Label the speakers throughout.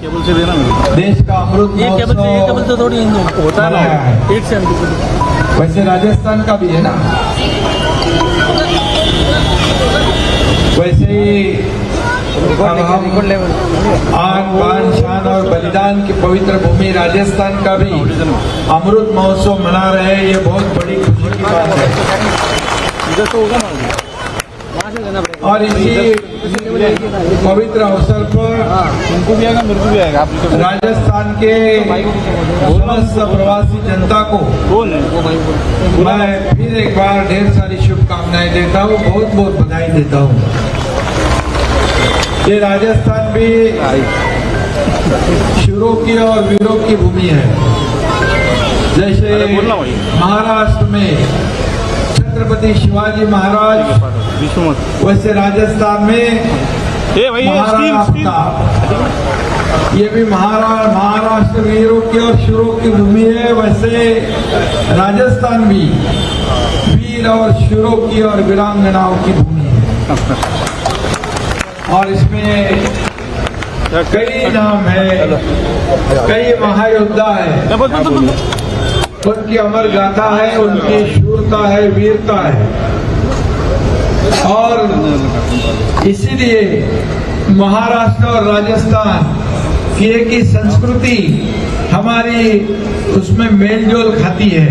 Speaker 1: Cable से देना
Speaker 2: देश का अमृत
Speaker 1: ये केबल से थोड़ी होता है एक से
Speaker 2: वैसे राजस्थान का भी है ना, वैसे ही आन बान शान और बलिदान की पवित्र भूमि राजस्थान का भी अमृत महोत्सव मना रहे हैं। ये बहुत बड़ी खुशी की बात है। और इसी पवित्र अवसर पर
Speaker 1: उनको भी आएगा, मेरे को भी आएगा।
Speaker 2: राजस्थान के समस्त प्रवासी जनता को मैं फिर एक बार ढेर सारी शुभकामनाएं देता हूँ, बहुत बहुत बधाई देता हूँ। ये राजस्थान भी शूरों की और वीरों की भूमि है। जैसे महाराष्ट्र में छत्रपति शिवाजी महाराज, वैसे राजस्थान में महाराणा प्रताप, ये भी महाराष्ट्र वीरों की और शूरों की भूमि है। वैसे राजस्थान भी वीर और शूरों की और वीरांगनाओं की भूमि है। और इसमें कई नाम है, कई महायोद्धा है, उनकी अमर गाथा है, उनकी शूरता है, वीरता है। और इसीलिए महाराष्ट्र और राजस्थान की एक ही संस्कृति हमारी उसमें मेलजोल खाती है।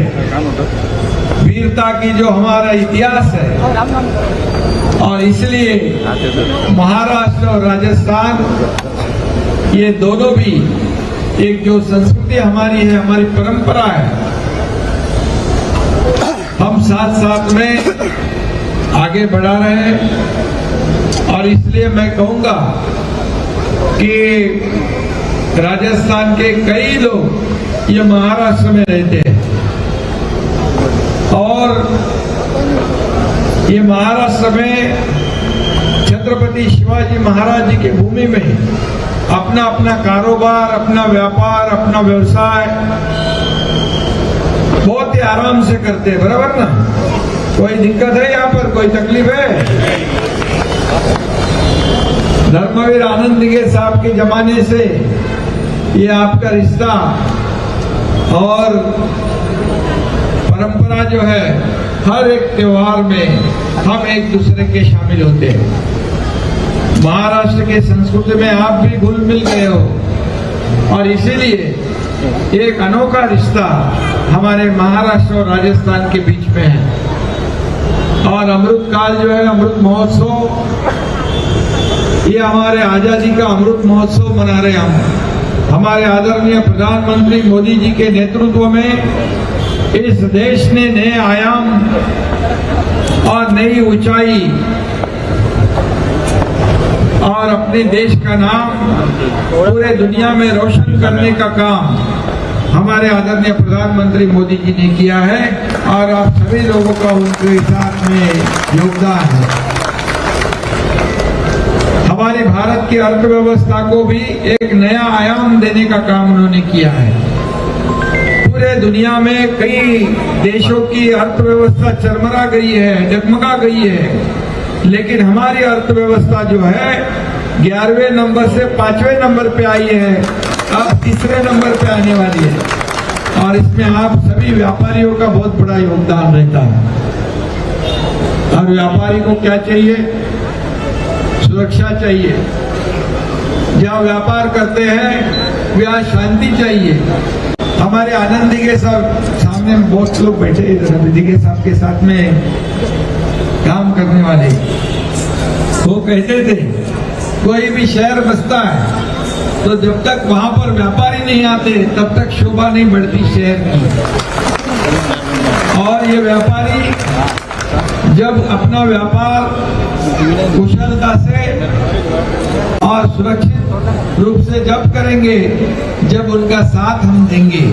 Speaker 2: वीरता की जो हमारा इतिहास है, और इसलिए महाराष्ट्र और राजस्थान ये दोनों भी एक जो संस्कृति हमारी है, हमारी परंपरा है, हम साथ साथ में आगे बढ़ा रहे हैं। और इसलिए मैं कहूंगा कि राजस्थान के कई लोग ये महाराष्ट्र में रहते हैं, और ये महाराष्ट्र में छत्रपति शिवाजी महाराज जी की भूमि में अपना अपना कारोबार, अपना व्यापार, अपना व्यवसाय बहुत ही आराम से करते हैं। बराबर ना? कोई दिक्कत है यहाँ पर? कोई तकलीफ है? धर्मवीर आनंद दिघे साहब के जमाने से ये आपका रिश्ता और परंपरा जो है, हर एक त्योहार में हम एक दूसरे के शामिल होते हैं। महाराष्ट्र के संस्कृति में आप भी घुल मिल गए हो, और इसीलिए एक अनोखा रिश्ता हमारे महाराष्ट्र और राजस्थान के बीच में है। और अमृत काल जो है, अमृत महोत्सव, ये हमारे आजादी का अमृत महोत्सव मना रहे हम। हमारे आदरणीय प्रधानमंत्री मोदी जी के नेतृत्व में इस देश ने नए आयाम और नई ऊंचाई और अपने देश का नाम पूरे दुनिया में रोशन करने का काम हमारे आदरणीय प्रधानमंत्री मोदी जी ने किया है, और आप सभी लोगों का उनके साथ में योगदान है। हमारी भारत की अर्थव्यवस्था को भी एक नया आयाम देने का काम उन्होंने किया है। पूरे दुनिया में कई देशों की अर्थव्यवस्था चरमरा गई है, डगमगा गई है, लेकिन हमारी अर्थव्यवस्था जो है 11वें नंबर से 5वें नंबर पे आई है, अब 3रे नंबर पे आने वाली है। और इसमें आप सभी व्यापारियों का बहुत बड़ा योगदान रहता है। और व्यापारी को क्या चाहिए? सुरक्षा चाहिए। जहाँ व्यापार करते हैं वहाँ शांति चाहिए। हमारे आनंद दिघे साहब सामने बहुत लोग बैठे, दिघे साहब के साथ में काम करने वाले, वो कहते थे कोई भी शहर बसता है तो जब तक वहां पर व्यापारी नहीं आते तब तक शोभा नहीं बढ़ती शहर की। और ये व्यापारी जब अपना व्यापार कुशलता से और सुरक्षित रूप से जब करेंगे, जब उनका साथ हम देंगे।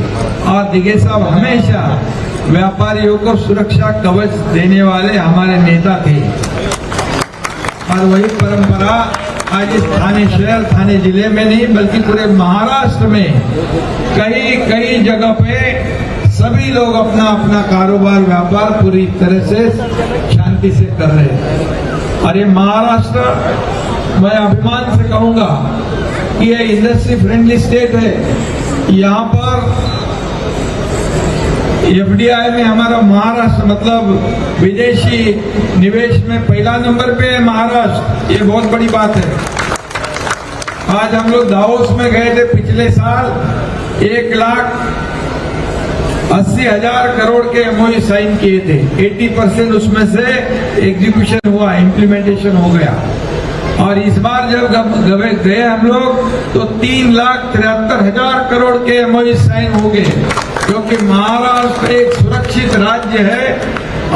Speaker 2: और दिघे साहब हमेशा व्यापारियों को सुरक्षा कवच देने वाले हमारे नेता थे, और वही परंपरा आज इस थाने शहर, थाने जिले में नहीं बल्कि पूरे महाराष्ट्र में कई जगह पे सभी लोग अपना अपना कारोबार, व्यापार पूरी तरह से शांति से कर रहे हैं। और ये महाराष्ट्र, मैं अभिमान से कहूंगा कि ये इंडस्ट्री फ्रेंडली स्टेट है। यहाँ पर एफडीआई में हमारा महाराष्ट्र मतलब विदेशी निवेश में पहला नंबर पे है महाराष्ट्र। ये बहुत बड़ी बात है। आज हम लोग दावोस में गए थे पिछले साल, 1,80,000 करोड़ के एमओयू साइन किए थे। 80% उसमें से एग्जीक्यूशन हुआ, इम्प्लीमेंटेशन हो गया। और इस बार जब गए हम लोग तो 3,73,000 करोड़ के एमओयू साइन हो गए, क्योंकि महाराष्ट्र एक सुरक्षित राज्य है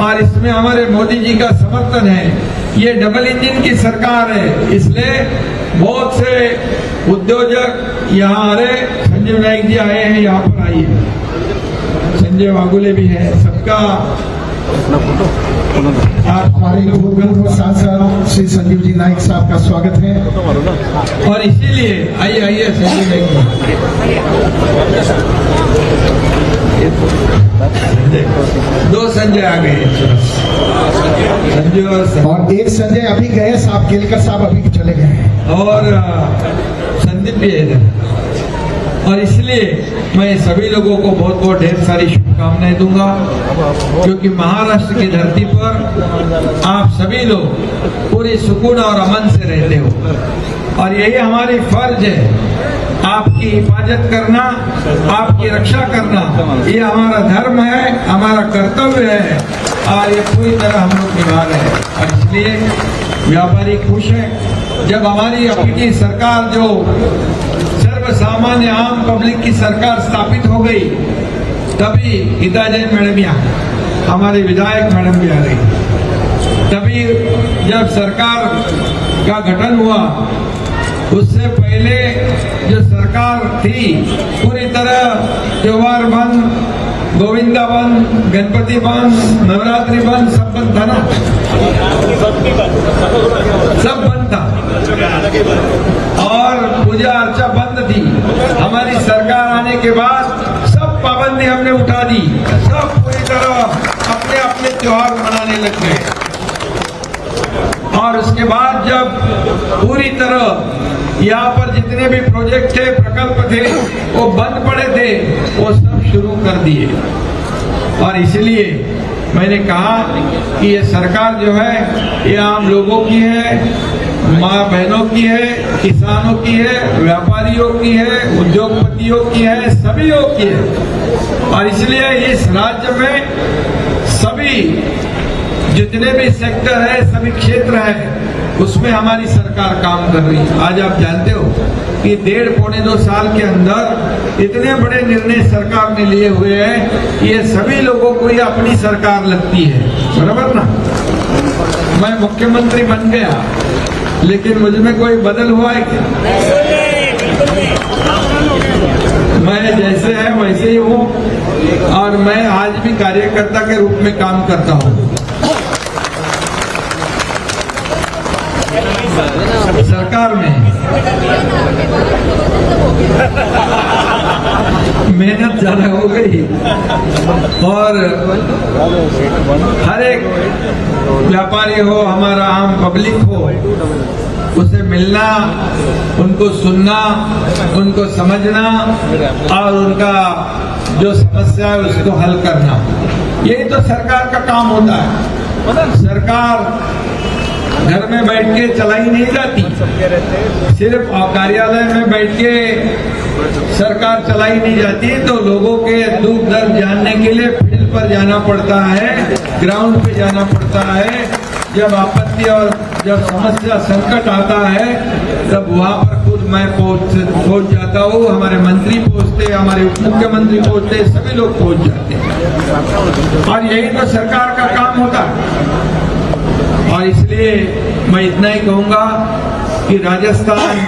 Speaker 2: और इसमें हमारे मोदी जी का समर्थन है। ये डबल इंजन की सरकार है, इसलिए बहुत से उद्योजक यहाँ आ रहे। संजय नायक जी आए हैं, यहाँ पर आइए, संजय वागुले भी है, सबका
Speaker 3: हमारे भूतपूर्व सांसद श्री संजीव जी नाइक साहब का स्वागत है।
Speaker 2: और इसीलिए आइए संजय नायक जी, 2 संजय आ गए, संजय
Speaker 3: और एक संजय अभी गए, साहब केलकर साहब अभी चले गए,
Speaker 2: और संदीप भी है इधर। और इसलिए मैं सभी लोगों को बहुत बहुत ढेर सारी शुभकामनाएं दूंगा, क्योंकि महाराष्ट्र की धरती पर आप सभी लोग पूरी सुकून और अमन से रहते हो, और यही हमारी फर्ज है। आपकी हिफाजत करना, आपकी रक्षा करना, ये हमारा धर्म है, हमारा कर्तव्य है, और ये पूरी तरह हम लोग निभा रहे हैं। और इसलिए व्यापारी खुश है। जब हमारी अपनी सरकार जो सर्वसामान्य आम पब्लिक की सरकार स्थापित हो गई, तभी गीता जैन मैडम यहाँ, हमारे विधायक मैडम भी आ गई। तभी जब सरकार का गठन हुआ, उससे पहले जो सरकार थी पूरी तरह त्योहार बंद, गोविंदा बंद, गणपति बंद, नवरात्रि बंद, सब बंद था ना, सब बंद था, और पूजा अर्चा बंद थी। हमारी सरकार आने के बाद सब पाबंदी हमने उठा दी, सब पूरी तरह अपने अपने त्योहार मनाने लग गए। और उसके बाद जब पूरी तरह यहाँ पर जितने भी प्रोजेक्ट थे, प्रकल्प थे, वो बंद पड़े थे, वो सब शुरू कर दिए। और इसलिए मैंने कहा कि ये सरकार जो है ये आम लोगों की है, माँ बहनों की है, किसानों की है, व्यापारियों की है, उद्योगपतियों की है, सभी लोगों की है। और इसलिए इस राज्य में सभी जितने भी सेक्टर है, सभी क्षेत्र है, उसमें हमारी सरकार काम कर रही है। आज आप जानते हो कि 1.5-2 साल के अंदर इतने बड़े निर्णय सरकार ने लिए हुए हैं कि ये सभी लोगों को ये अपनी सरकार लगती है, बराबर ना। मैं मुख्यमंत्री बन गया, लेकिन मुझ में कोई बदल हुआ है क्या? मैं जैसे है वैसे ही हूँ, और मैं आज भी कार्यकर्ता के रूप में काम करता हूँ। सरकार में मेहनत ज्यादा हो गई, और हर एक व्यापारी हो, हमारा आम पब्लिक हो, उसे मिलना, उनको सुनना, उनको समझना, और उनका जो समस्या है उसको हल करना, यही तो सरकार का काम होता है। सरकार घर में बैठ के चलाई नहीं जाती, सिर्फ कार्यालय में बैठ के सरकार चलाई नहीं जाती। तो लोगों के दुख दर्द जानने के लिए फील्ड पर जाना पड़ता है, ग्राउंड पे जाना पड़ता है। जब आपत्ति और जब समस्या संकट आता है, तब वहाँ पर खुद मैं पहुँच जाता हूँ, हमारे मंत्री पहुँचते, हमारे उप मुख्यमंत्री पहुँचते, सभी लोग पहुँच जाते हैं। और यही तो सरकार का काम होता है। और इसलिए मैं इतना ही कहूंगा कि राजस्थान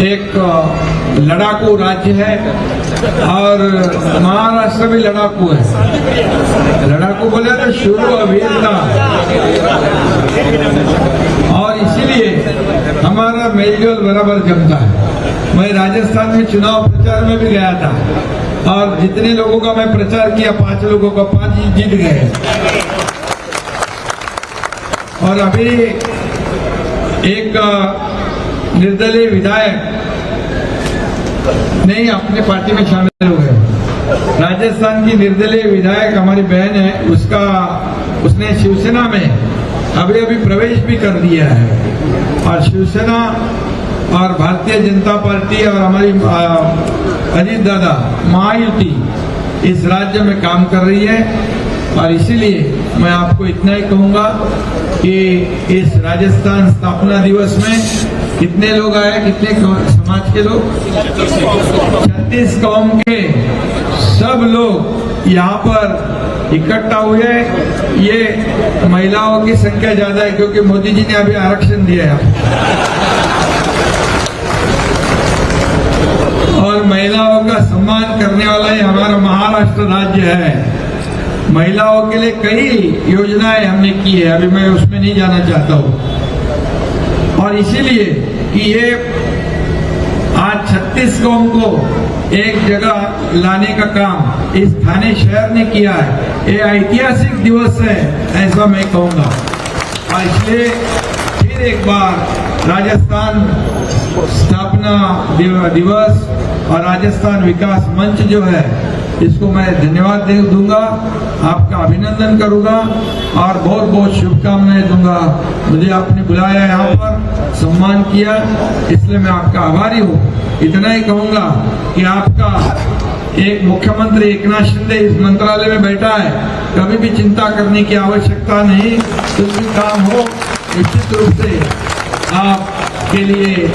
Speaker 2: एक लड़ाकू राज्य है, और महाराष्ट्र भी लड़ाकू है। लड़ाकू बोले तो शुरू अभी था, और इसीलिए हमारा मेलजोल बराबर जमता है। मैं राजस्थान में चुनाव प्रचार में भी गया था, और जितने लोगों का मैं प्रचार किया, 5 लोगों का 5 ही जीत गए। और अभी एक निर्दलीय विधायक नहीं अपने पार्टी में शामिल हो गए। राजस्थान की निर्दलीय विधायक हमारी बहन है, उसने शिवसेना में अभी अभी प्रवेश भी कर दिया है और शिवसेना और भारतीय जनता पार्टी और हमारी अजीत दादा महायुति इस राज्य में काम कर रही है। और इसीलिए मैं आपको इतना ही कहूंगा कि इस राजस्थान स्थापना दिवस में कितने लोग आए, कितने समाज के लोग, 36 कौम के सब लोग यहाँ पर इकट्ठा हुए। ये महिलाओं की संख्या ज्यादा है क्योंकि मोदी जी ने अभी आरक्षण दिया है और महिलाओं का सम्मान करने वाला ही हमारा महाराष्ट्र राज्य है। महिलाओं के लिए कई योजनाएं हमने की है, अभी मैं उसमें नहीं जाना चाहता हूं। और इसीलिए कि ये आज 36 कौम को एक जगह लाने का काम इस थाने शहर ने किया है, ये ऐतिहासिक दिवस है ऐसा मैं कहूंगा। और इसलिए फिर एक बार राजस्थान स्थापना दिवस और राजस्थान विकास मंच जो है इसको मैं धन्यवाद दूंगा, आपका अभिनंदन करूंगा और बहुत बहुत शुभकामनाएं दूंगा। मुझे आपने बुलाया यहाँ पर, सम्मान किया, इसलिए मैं आपका आभारी हूँ। इतना ही कहूंगा कि आपका एक मुख्यमंत्री एकनाथ शिंदे इस मंत्रालय में बैठा है, कभी भी चिंता करने की आवश्यकता नहीं। कुछ भी काम हो निश्चित रूप से आपके लिए